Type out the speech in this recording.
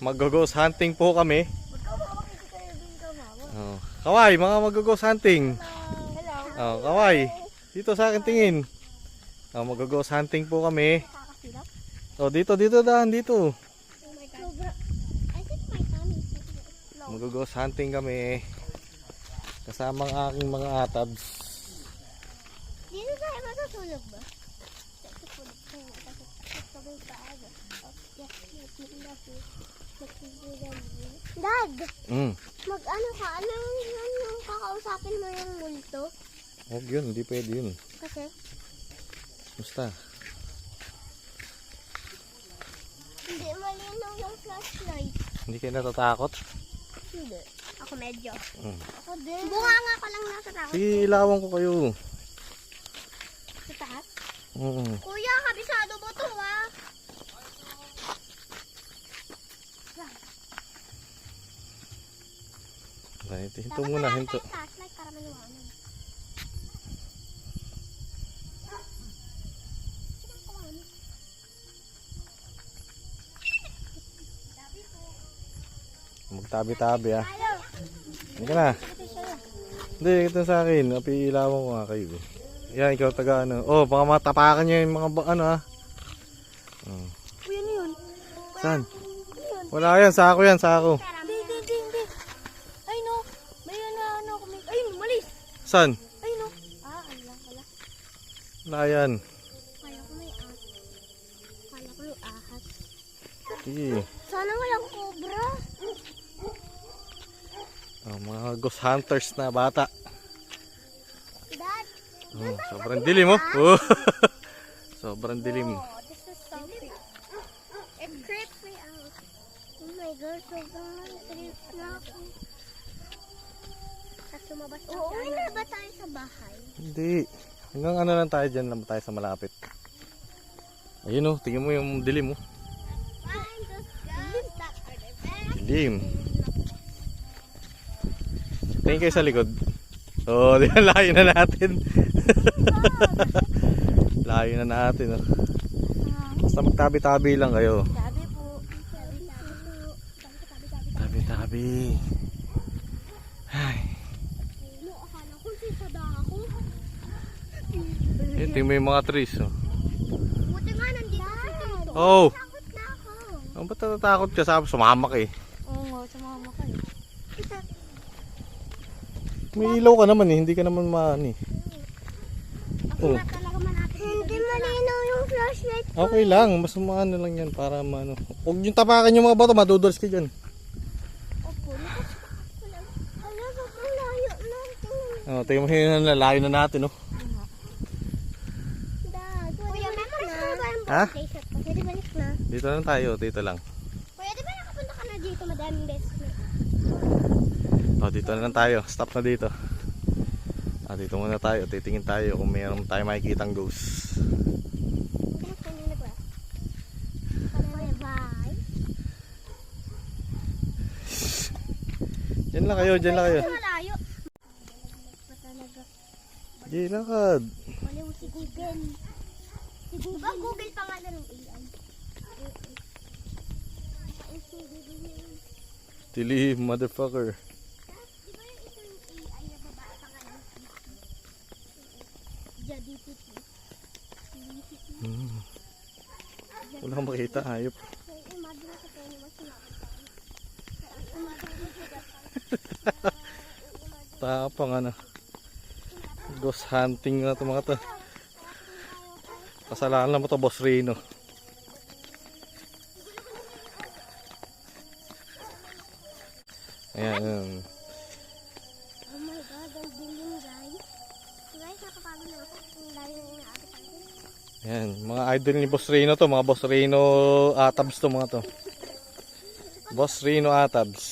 Mag-ghost hunting po kami. Oh. Kaway, mga mag-ghost hunting. Oh, Kaway. Dito sa akin tingin. Oh, mag-ghost hunting po kami. Oh, dito daan dito. Mag-ghost hunting kami. Kasama ang aking mga atabs. Dito tayo matutulog ba? Dad, mag-ano ka? Anong yung kakausapin mo yung multo? Huwag yun, hindi pwede yun. Kasi? Basta. Hindi malinaw yung flashlight. Hindi kayo natatakot? Hindi. Ako medyo. Ako din. Bunga nga ko lang natatakot. Sige, ilawan ko kayo. Sa taas? Kuya, kabisado mo to ha? Hinto muna, hinto. Dapat flashlight para maliwanag. Magtabi-tabi ah. Hindi ka na. Hindi, ito sa akin. Ilawan ko nga kayo. Yan, ikaw taga ano. Oh, baka matapakan nyo yung mga ano ah. Uy, ano yun? Saan? Wala yan, sako yan, sako. Hindi. Ay no, may ano kami. Ay, malis. Saan? Ay no. Ano lang pala. Wala yan. Kala ko may ahas. Sige. Sana walang cobra. Oh, mga ghost hunters na bata. Dad, Sobrang dilim oh. Sobrang dilim. this is so creepy. It creeps me out. Oh my God, sobrang creeps na ako. At sumabas na uuwi na ba tayo sa bahay? Hindi. Hanggang ano lang tayo dyan lang tayo sa malapit. Ayun oh, tingnan mo yung dilim oh. Dilim. Tingin kayo sa likod. Oh, di ba layo na natin. Layo na natin oh. Basta magtabi-tabi lang kayo. Tabi po. Tabi-tabi. Ay. Akala ko sisada ako. Tingnan mo yung mga trees oh. Buti nga nandito si Tito. Oh. Takot na ako. Ang ba't natatakot ka? Sabi sumama ka eh. Oo nga, sumama kayo. May ilaw ka naman eh. Hindi ka naman maani. Oh. Hindi malinaw yung flashlight. Okay lang. Mas maano lang yan para maano. Huwag yung tapakan yung mga bato. Madudulas ka dyan. Opo. Ala, sobrang layo na. Oh, tingnan mo yung layo na natin oh. Dad, Kuya, memories mo ba yung Ha? birthday shot ko? Pwede balik na. Dito lang tayo. Dito lang. Kuya, di ba nakapunta ka na dito madaming beses na? Oh, dito na lang tayo. Stop na dito. Dito muna tayo. Titingin tayo kung mayroon tayo makikitang ghost. Bye. Diyan lang kayo. Diyan lang kayo. Malayo. Diyan lakad. Wala si Google. Si Google. Diba Google pangalan ng AI? Tili, motherfucker. Di ba yung isang AI na babae pangalan? JDPT. Wala kang makita. Hayop. Imagine sa tayo naman sinabi Tapang ano. Ghost hunting na ito mga to. Kasalanan mo to, Boss Rino. Ayan. Oh my God, ang dilim guys. Guys, napapagod na ako. Ang layo na yung ate pagod. Ayan. Mga idol ni Boss Rino to. Mga Boss Rino atabs to mga to. Boss Rino atabs.